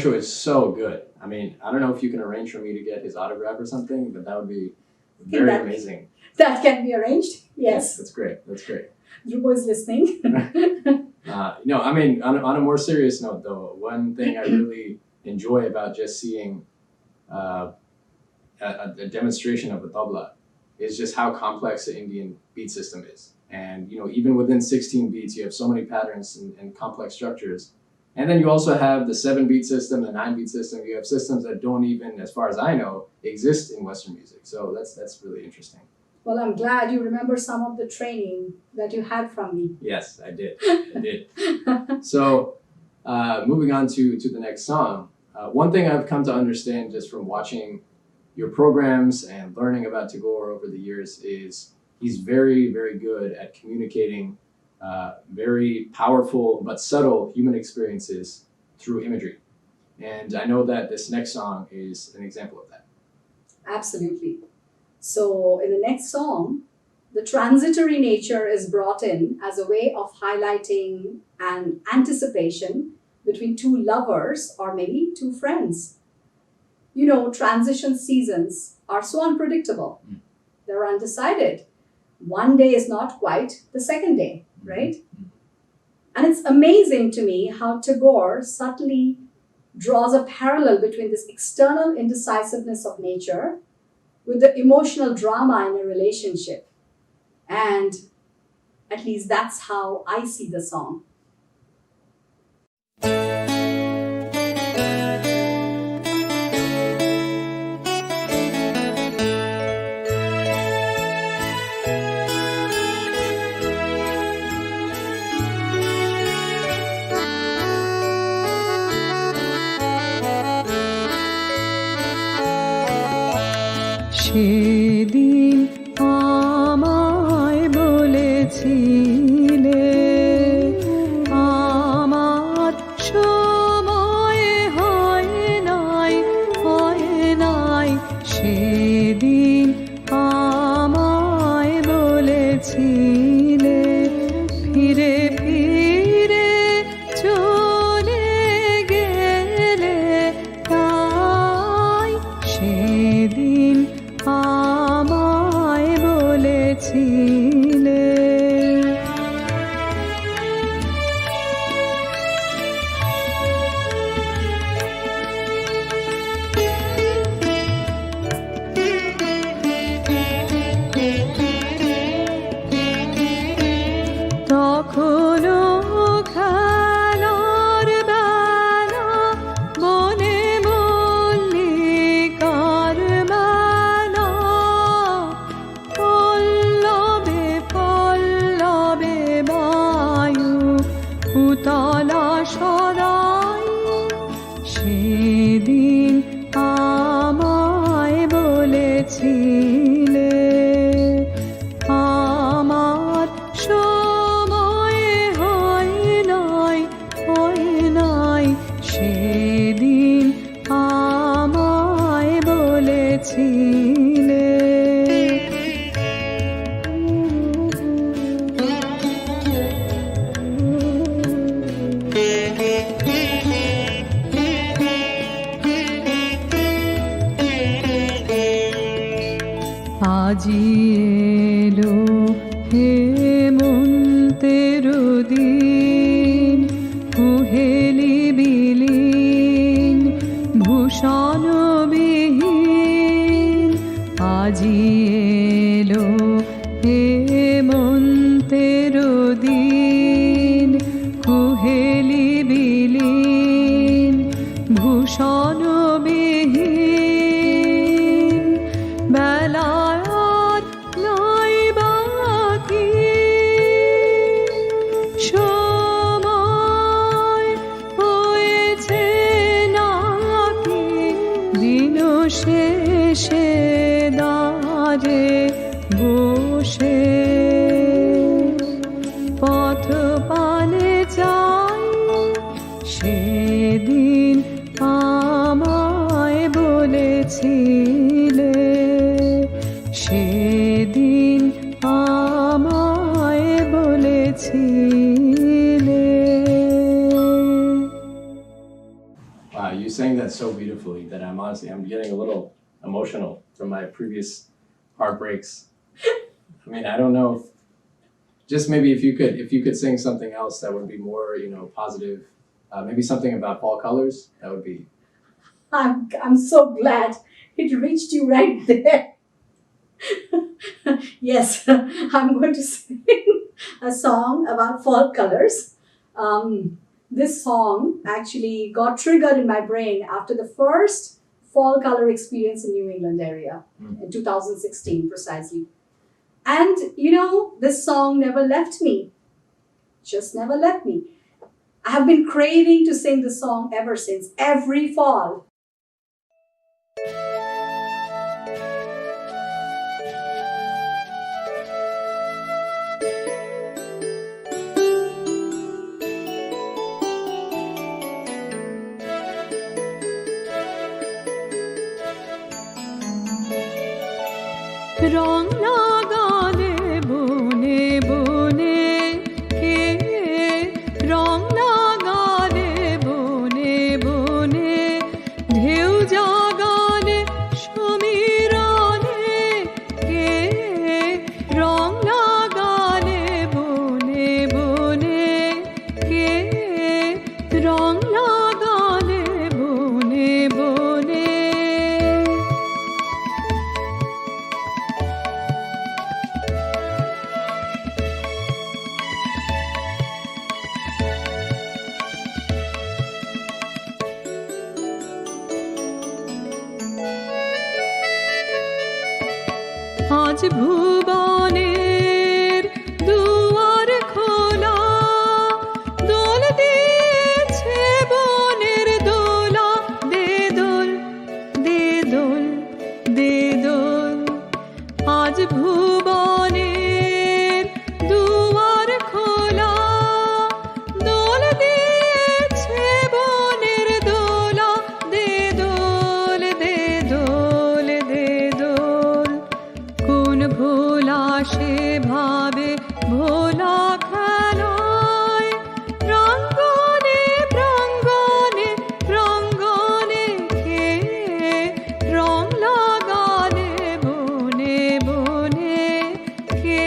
show is so good. I mean, I don't know if you can arrange for me to get his autograph or something, but that would be very that- amazing. That can be arranged. Yes. That's great. That's great. Dhruvo is listening. No, I mean, on a more serious note, though, one thing I really enjoy about just seeing a demonstration of a tabla is just how complex the Indian beat system is. And, even within 16 beats, you have so many patterns and complex structures. And then you also have the 7-beat system, the 9-beat system. You have systems that don't even, as far as I know, exist in Western music. So that's really interesting. Well, I'm glad you remember some of the training that you had from me. Yes, I did. I did. So, moving on to the next song. One thing I've come to understand just from watching your programs and learning about Tagore over the years is he's very, very good at communicating very powerful but subtle human experiences through imagery. And I know that this next song is an example of that. Absolutely. So in the next song, the transitory nature is brought in as a way of highlighting an anticipation between two lovers or maybe two friends. Transition seasons are so unpredictable. They're undecided. One day is not quite the second day, right? And it's amazing to me how Tagore subtly draws a parallel between this external indecisiveness of nature with the emotional drama in a relationship. And at least that's how I see the song. সেদিন আমায় বলেছিলে আমার সময় হয় নাই সেদিন আমায় বলেছিলে ফিরে ফিরে চলে গেলে তাই সেদিন আমায় বলেছিলে তখনও খেলার বেলা বনে মল্লিকার মেলা পল্লবে পল্লবে বায়ু উতলা সদাই সেদিন আমায় বলেছিলে আমার সময় হয় নাই সেদিন আমায় বলেছিলে আজি এলো হেমন্তের দিন কুহেলি বিলীন ভূষণবিহীন আজি এলো হেমন্তের দিন কুহেলি বিলীন ভূষণবিহীন বেলায় আর নাই বাকি সময় হয়েছে নাকি দিন শেষে দাঁড়ে বসে পথ পানে চাই সেদিন আমায় বলেছিলে সেদিন আমায় bile. Wow, you that so beautifully that I'm getting a little emotional from my previous heartbreaks. I mean, I don't know. Just maybe if you could sing something else that would be more, positive. Maybe something about fall colors. That would be. I'm so glad it reached you right there. Yes, I'm going to sing a song about fall colors. This song actually got triggered in my brain after the first fall color experience in New England area in 2016 precisely. And this song never left me, just never left me. I have been craving to sing this song ever since, every fall. রং লাগালে বনে বনে কে রং লাগালে বনে বনে ঢেউ জাগালে সমীরণে কে রং লাগালে বনে বনে কে রং লাগালে বনে বনে আজ ভুবনের দুয়ার খোলা দোল দিয়েছে বনের দোলা দে দোল দে দোল দে দোল আজ ভুবনের দুয়ার খোলা দোল দিয়েছে বনের দোলা দে দোল দে দোল দে দোল কোন ভোলা সে ভাবে ভোলা খেলায় প্রাঙ্গণে প্রাঙ্গণে প্রাঙ্গণে কে রং লাগালে বনে বনে কে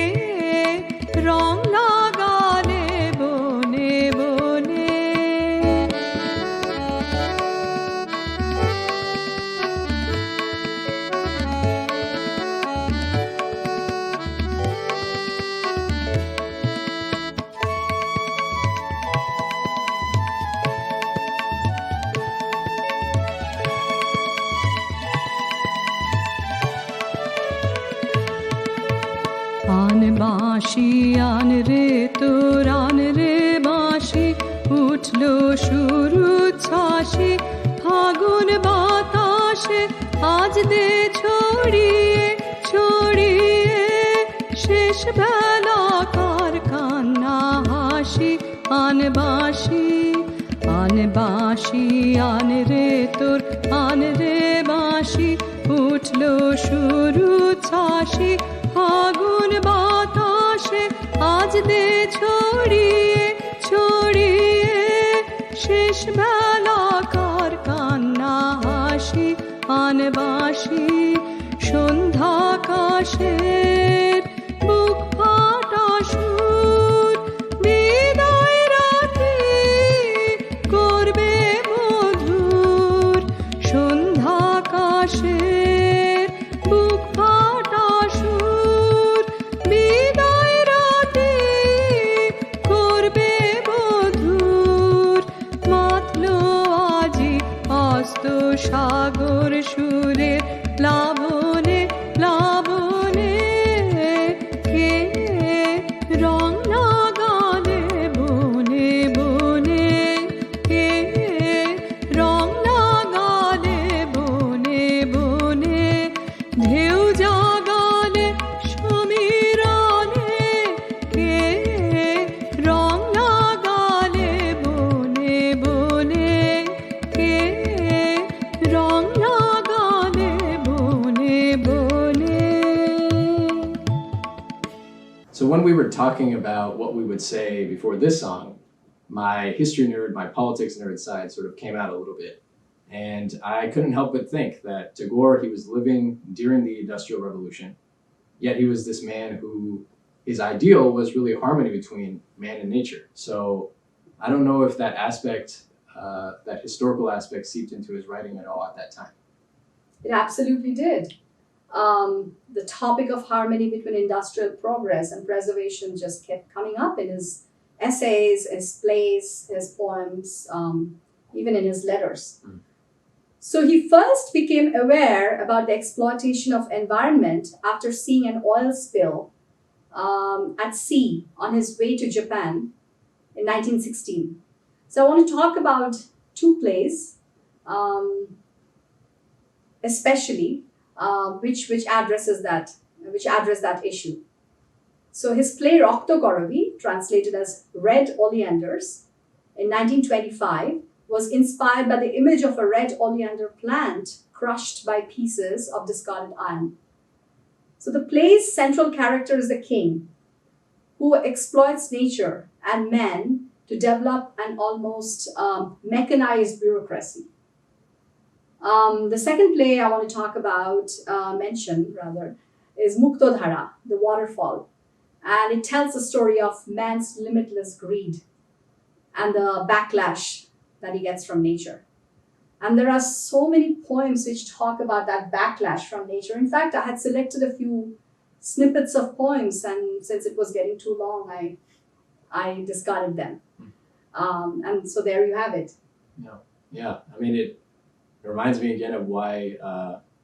রং লাগালে বনে বনে আন বাঁশি আন রে তোর আন রে বাঁশি উঠলো শুরু ছাসি ফাগুন বাতাসে আজ দে ছড়িয়ে ছড়িয়ে শেষ বেলাকার কান্না হাসি আন বাঁশি আন বাঁশি আন রে তোর আন রে বাঁশি উঠলো শুরু ছাসি ফাগুন বাতাসে আজ দে ছড়িয়ে ছড়িয়ে শেষ বেলাকার কান্না হাসি আন বাঁশি সন্ধ্যাকাশের বুক ফাটা সুর বিদায় রাতে করবে মধুর সন্ধ্যাকাশের বুক ফাটা সুর বিদায় রাতে করবে মধুর মাতলো আজি অস্ত সাগর সুরের প্লাবনে প্লাবনে কে রং লাগালে বনে বনে কে রং লাগালে বনে বনে ঢেউ জাগালে সমীরণে কে রং লাগালে বনে বনে কে রং লাগালে বনে বনে So when we were talking about what we would say before this song, my history nerd, my politics nerd side sort of came out a little bit. And I couldn't help but think that Tagore, he was living during the Industrial Revolution, yet he was this man who, his ideal was really harmony between man and nature. So I don't know if that aspect, that historical aspect seeped into his writing at all at that time. It absolutely did. The topic of harmony between industrial progress and preservation just kept coming up in his essays, his plays, his poems, even in his letters. So he first became aware about the exploitation of environment after seeing an oil spill at sea on his way to Japan in 1916. So I want to talk about two plays, especially which address that issue. So his play Roktogorovi, translated as Red Oleanders, in 1925, was inspired by the image of a red oleander plant crushed by pieces of discarded iron. So the play's central character is the king, who exploits nature and men to develop an almost mechanized bureaucracy. The second play I want to talk about, is Muktodhara, the waterfall. And it tells the story of man's limitless greed and the backlash that he gets from nature. And there are so many poems which talk about that backlash from nature. In fact, I had selected a few snippets of poems, and since it was getting too long, I discarded them. And so there you have it. Yeah. I mean, it reminds me again of why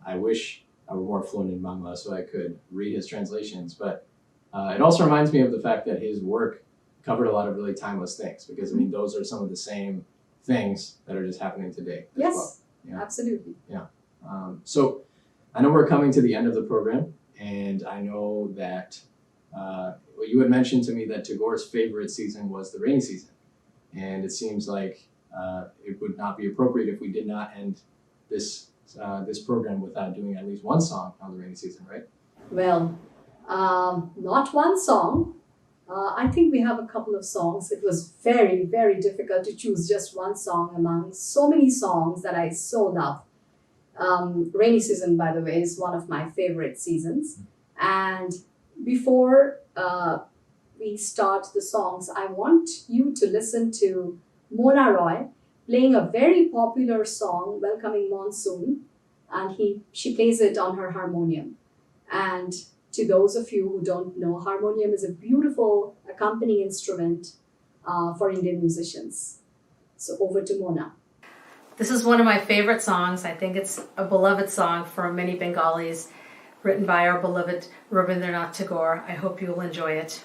I wish I were more fluent in Bangla so I could read his translations. But it also reminds me of the fact that his work covered a lot of really timeless things, because I mean, those are some of the same things that are just happening today as Yes, well. Yeah. absolutely. So I know we're coming to the end of the program, and I know that well, you had mentioned to me that Tagore's favorite season was the rainy season. And it seems like it would not be appropriate if we did not end this program without doing at least one song on the rainy season, right? Well, not one song. I think we have a couple of songs. It was very, very difficult to choose just one song among so many songs that I so love. Rainy season, by the way, is one of my favorite seasons. And before we start the songs, I want you to listen to Mona Roy playing a very popular song, Welcoming Monsoon, and she plays it on her harmonium. And to those of you who don't know, harmonium is a beautiful accompanying instrument for Indian musicians. So over to Mona. This is one of my favorite songs. I think it's a beloved song for many Bengalis, written by our beloved Rabindranath Tagore. I hope you'll enjoy it.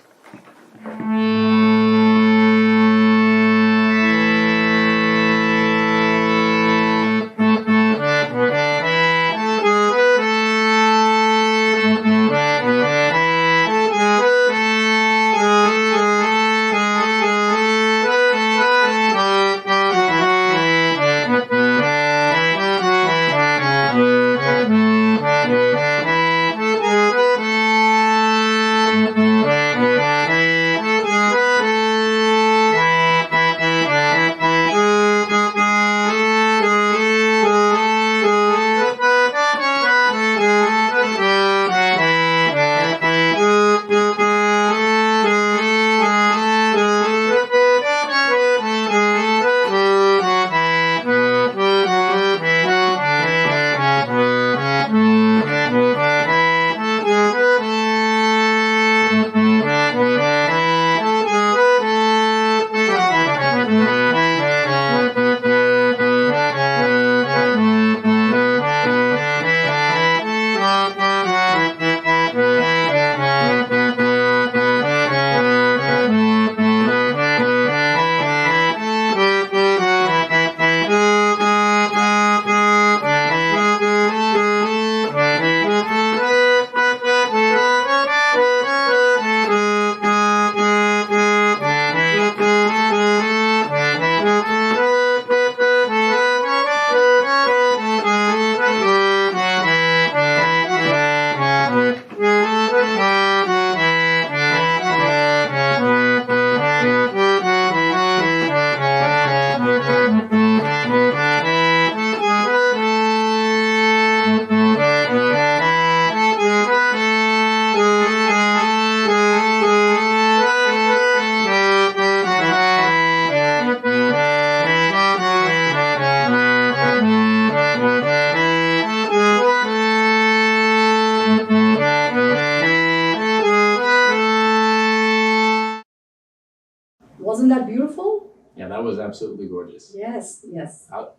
was absolutely gorgeous. Yes, yes.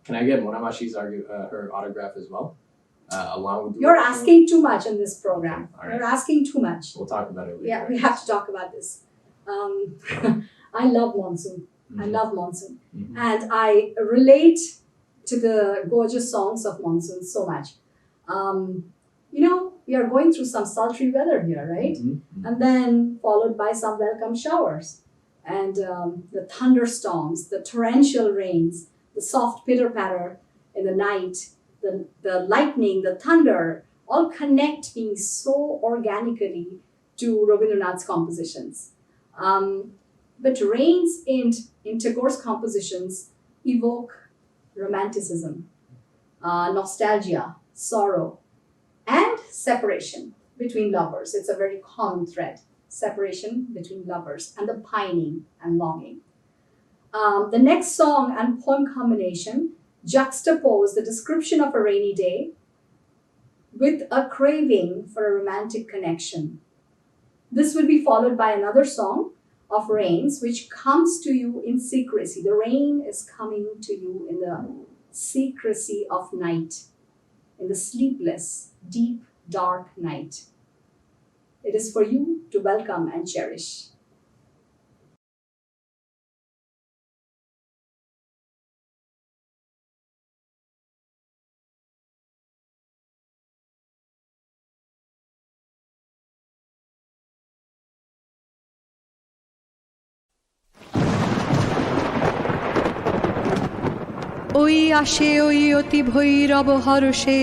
Can I get Monamashi's her autograph as well? Along with You're asking too much in this program. All right. You're asking too much. We'll talk about it later. Yeah, we have to talk about this. I love monsoon. I Mhm. love monsoon. Mhm. And I relate to the gorgeous songs of monsoon so much. We are going through some sultry weather here, right? Mhm. And then followed by some welcome showers. And the thunderstorms, the torrential rains, the soft pitter patter in the night, the lightning, the thunder, all connect me so organically to Rabindranath's compositions. But rains in Tagore's compositions evoke romanticism, nostalgia, sorrow, and separation between lovers. It's a very common thread, separation between lovers and the pining and longing. The next song and poem combination juxtapose the description of a rainy day with a craving for a romantic connection. This will be followed by another song of rains, which comes to you in secrecy. The rain is coming to you in the secrecy of night, in the sleepless, deep, dark night. It is for you to welcome and cherish. ওই আসে ওই অতি ভৈরব হরষে,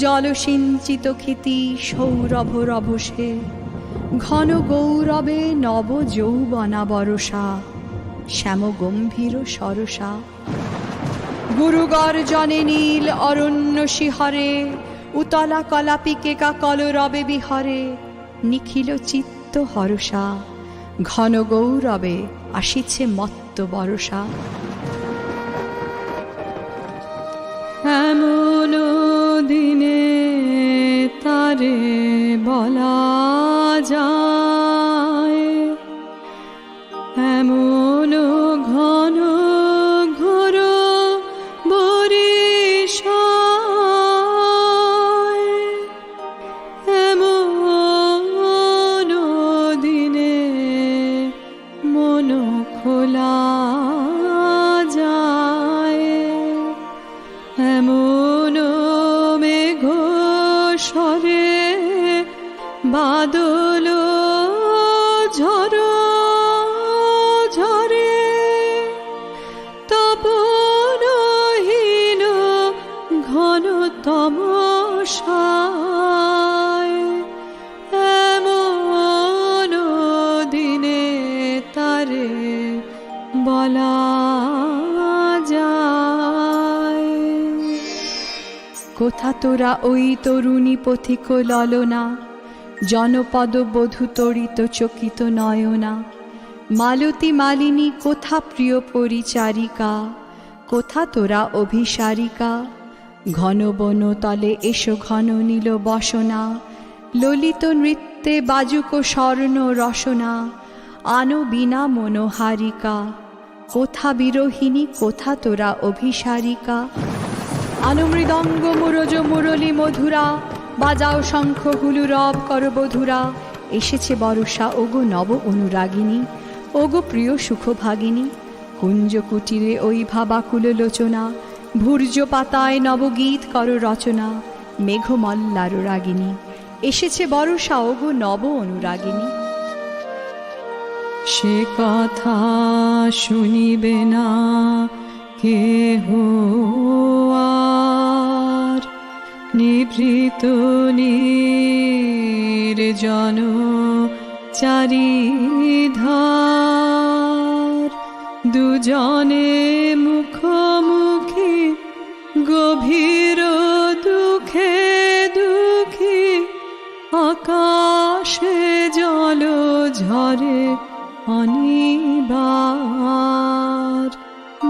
জলসিঞ্চিত ক্ষিতি সৌরভ রভসে, ঘন গৌরবে নব যৌবনা বরষা, শ্যাম গম্ভীর সরসা। গুরুগর জনে নীল অরণ্য শিহরে, উতলা কলাপিকেকা কলরবে বিহরে, নিখিল চিত্ত হরসা, ঘন গৌরবে আসিছে মত্ত বরষা। এমন দিনে তারে বলা যায়, এমন ঘন ঘোর বরিশায়, এমন দিনে মন খোলা যায়, এমন মেঘ স্বরে বাদল ঝড় ঝরে, তপনহীন ঘন তমসায়, এমন দিনে তারে বলা যায়। কোথা তোরা ওই তরুণী পথিক ললনা, জনপদ বধূ তড়িত চকিত নয়না, মালতী মালিনী কোথা প্রিয় পরিচারিকা, কোথা তোরা অভিসারিকা, ঘন বন তলে এসো ঘন নীল বসনা, ললিত নৃত্যে বাজুক স্বর্ণ রসনা, আনো বিনা মনোহারিকা, কোথা বিরোহিণী কোথা তোরা অভিসারিকা, আনো মৃদঙ্গ মুরজ মুরলী মধুরা, বাজাও শঙ্খ হুলু রব কর বধুরা, এসেছে বর্ষা ওগো নব অনুরাগিনী, ওগো প্রিয় সুখভাগিনী, কুঞ্জ কুটিরে ওই ভাবাকুল লোচনা, ভূর্য পাতায় নবগীত কর রচনা, মেঘমল্লার রাগিনী, এসেছে বর্ষা ওগো নব অনুরাগিনী। সে কথা শুনিবে না কেহ আর, নিভৃত নির্জন চারিধার, দুজনে মুখোমুখি গভীর দুঃখে দুঃখী, আকাশে জল ঝরে অনিবার,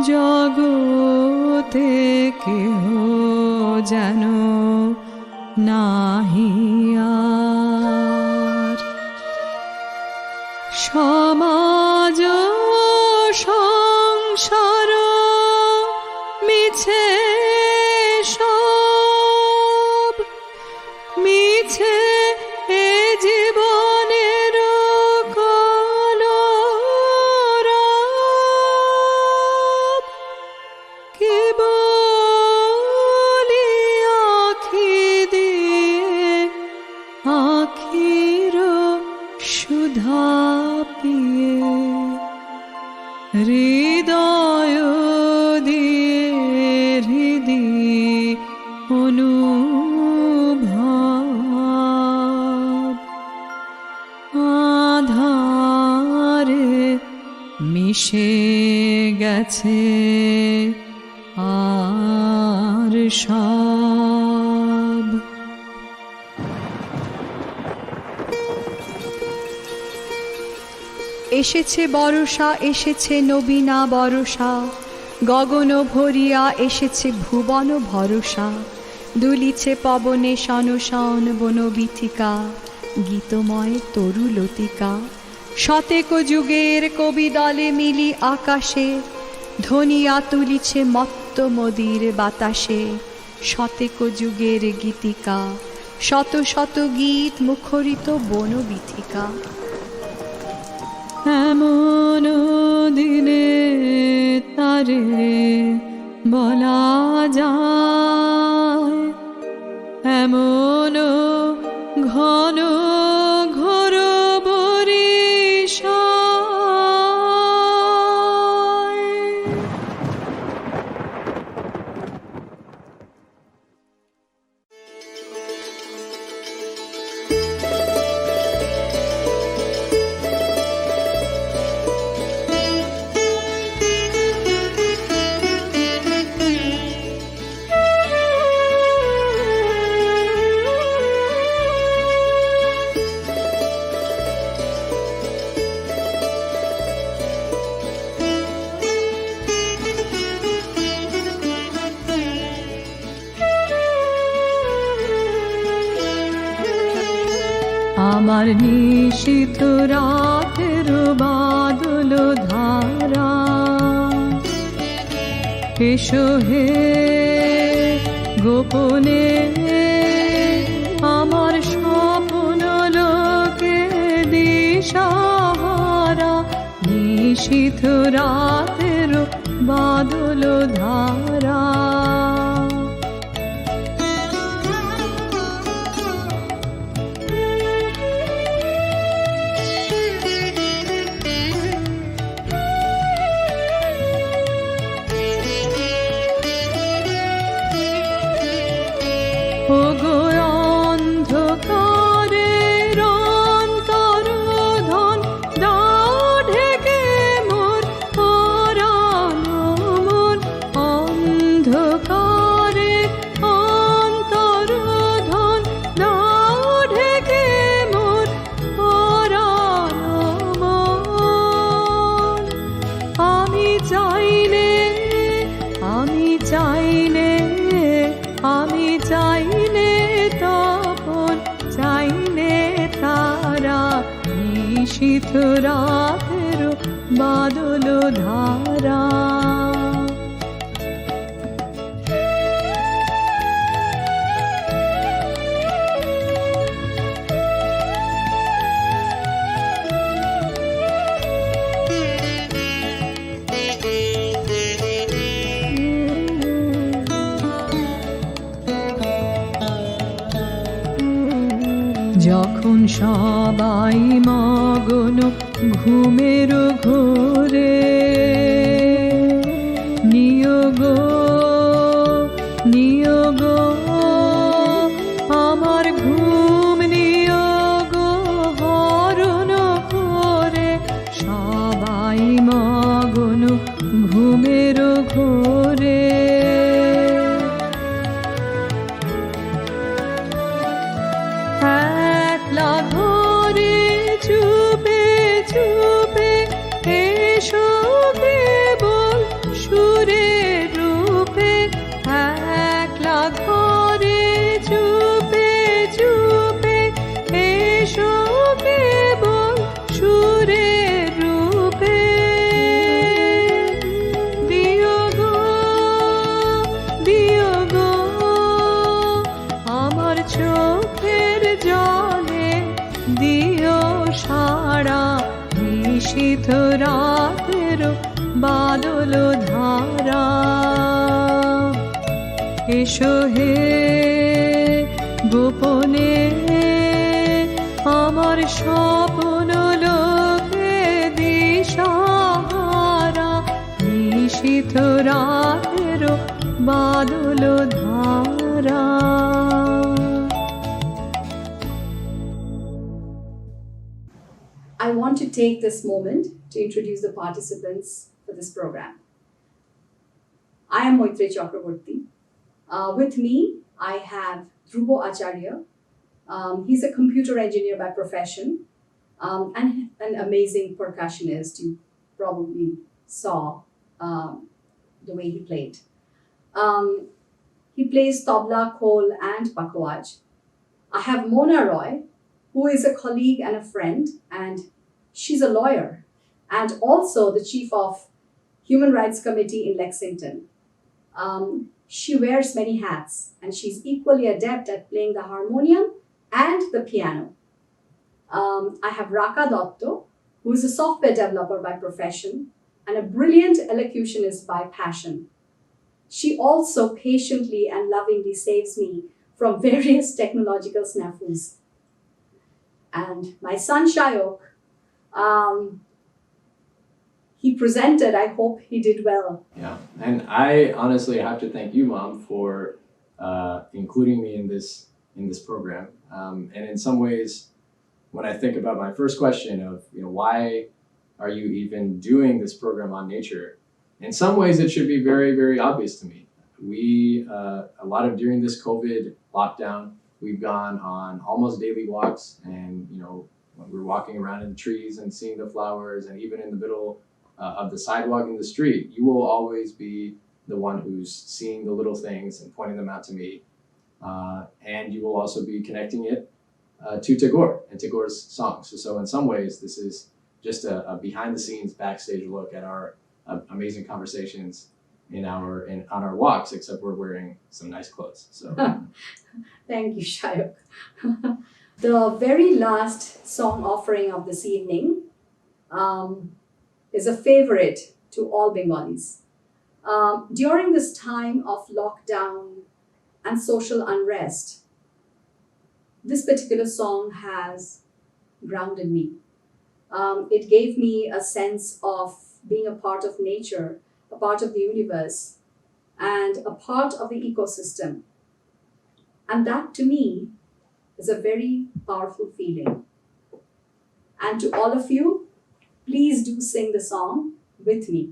জগতে কেহ যেন নাহি আর। সমাজ সংসার মিছে সব, মিছে এ জীবনের কলরব, কেবলি আখি দিয়ে আখির সুধা পিয়ে, হৃদয় দিয়ে হৃদি অনুভব, আধারে মিশে গেছে আর সব। এসেছে বর্ষা, এসেছে নবীনা বর্ষা, গগন ভরিয়া এসেছে ভুবন ভরসা, দুলিছে পবনে শন শন বনবীথিকা, গীতময় তরুলতিকা, শতেক যুগের কবি দলে মিলি আকাশে, ধ্বনিয়া তুলিছে মত্ত মদির বাতাসে, শতেক যুগের গীতিকা, শত শত গীত মুখরিত বনবীথিকা। এমন দিনে তারে বলা যায়, এমন ঘন ঘোর বরিশায়। আমার নিশীথ রাতের বাদল ধারা, এসো হে গোপনে আমার স্বপ্ন লোকে দিশাহারা, নিশীথ রাতের বাদল ধারা। ওগো অন্ধকারের অন্তরধন, দাও ঢেকে মোর পরাণ মন, অন্ধকারের অন্তরধন, দাও ঢেকে মোর পরাণ মন। আমি চাইলে, আমি চাইলে, আমি চাইলে তপন, চাইলে তারা, নিশীথ রাতের বাদল ধারা। যখন সবাই মগন ঘুমের ঘোরে, নিয়োগ নিয়োগ আমার ঘুম নিয়োগ হরণ করে, সবাই মগন ঘুমের ঘোরে। একলা ঘরে চুপে চুপে এসো কে দিও সারা নিশীথ রাতের বাদল ধারা এসো হে গোপনে আমার স্বপ্ন লোকে দিশাহারা নিশীথ রাতের বাদল ধারা। I want to take this moment to introduce the participants for this program. I am Moitre Chakraborty. With me, I have Dhruvo Acharya. He's a computer engineer by profession and an amazing percussionist. You probably saw the way he played. He plays tabla, khol, and pakhwaj. I have Mona Roy, who is a colleague and a friend, and she's a lawyer and also the chief of Human Rights Committee in Lexington. She wears many hats and she's equally adept at playing the harmonium and the piano. I have Raka Dotto, who is a software developer by profession and a brilliant elocutionist by passion. She also patiently and lovingly saves me from various technological snafus. And my son Shayok, he presented. I hope he did well. Yeah, and I honestly have to thank you, Mom, for including me in this program. And in some ways, when I think about my first question of why are you even doing this program on nature, in some ways it should be very, very obvious to me. We during this COVID lockdown, we've gone on almost daily walks, and when we're walking around in the trees and seeing the flowers, and even in the middle of the sidewalk in the street, you will always be the one who's seeing the little things and pointing them out to me. And you will also be connecting it to Tagore and Tagore's songs. So in some ways, this is just a behind-the-scenes backstage look at our amazing conversations on our walks, except we're wearing some nice clothes. So Thank you, Shayok. The very last song offering of this evening is a favorite to all Bengalis. During this time of lockdown and social unrest, this particular song has grounded me. It gave me a sense of being a part of nature, a part of the universe, and a part of the ecosystem. And that, to me, is a very powerful feeling. And to all of you, please do sing the song with me.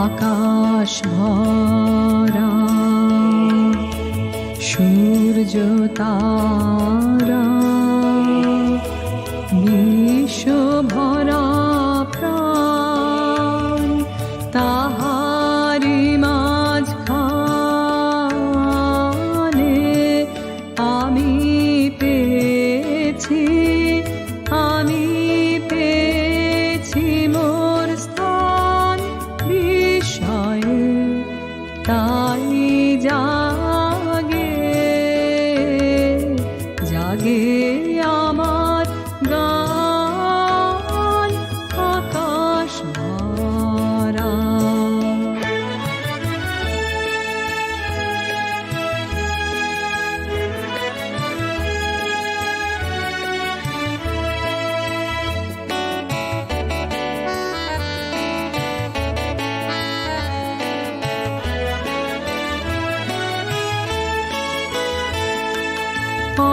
আকাশ ভরা সূর্য তারা বিশ্ব ভরা প্রাণ তাহারি মাঝখানে আমি পেয়েছি মোর স্থান বিষয়ে তাই জাগে আমার গান আকাশ ভরা।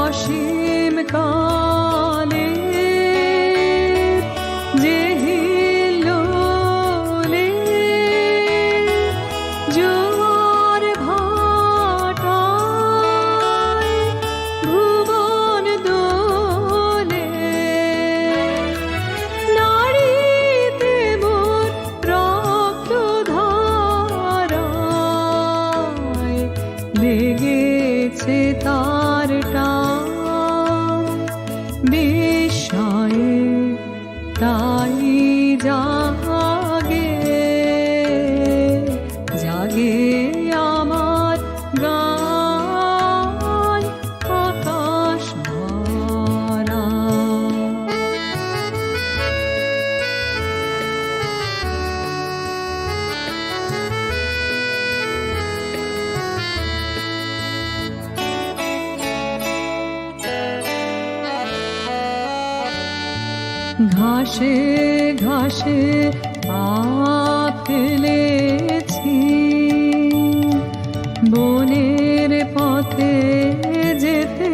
অসীম কালে যে হিল্লোলে জোয়ার ভাটায় ভুবন দোলে নাড়িতে মোর রক্ত ধারায় লেগেছে তার টান বিস্ময়ে তাই জাগে জাগে আমার গান আকাশ ভরা ঘাসে ঘাসে পা ফেলেছি বনের পথে যেতে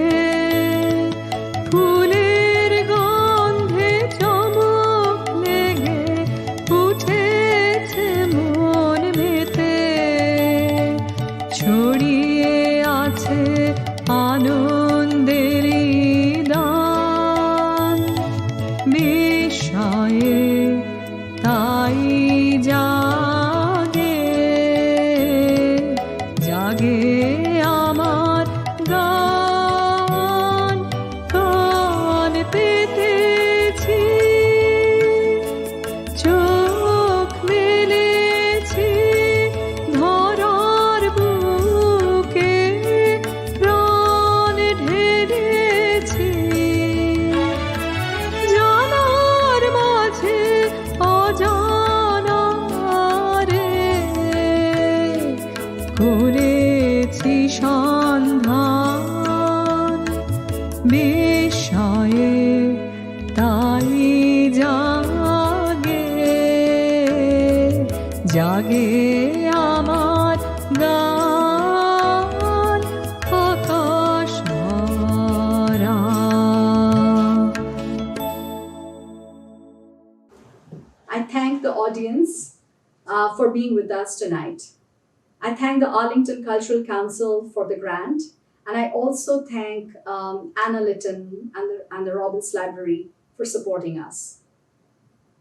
ফুলের গন্ধে চমক লেগে উঠেছে মন মেতে ছড়িয়ে আছে আনন্দেরই দান বিস্ময়ে তাই জাগে জাগে আমার গান কান পেতেছি চোখ মেলেছি ধরার বুকে প্রাণ ঢেলেছি জানার মাঝে অজানা রে করেছি সন্ধান বিস্ময়ে তাই জাগে জাগে আমার গান আকাশ ভরা I thank the audience for being with us tonight. I thank the Arlington Cultural Council for the grant, and I also thank Anna Litton and the Robbins Library for supporting us.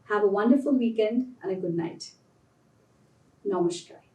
Have a wonderful weekend and a good night. Namaskar.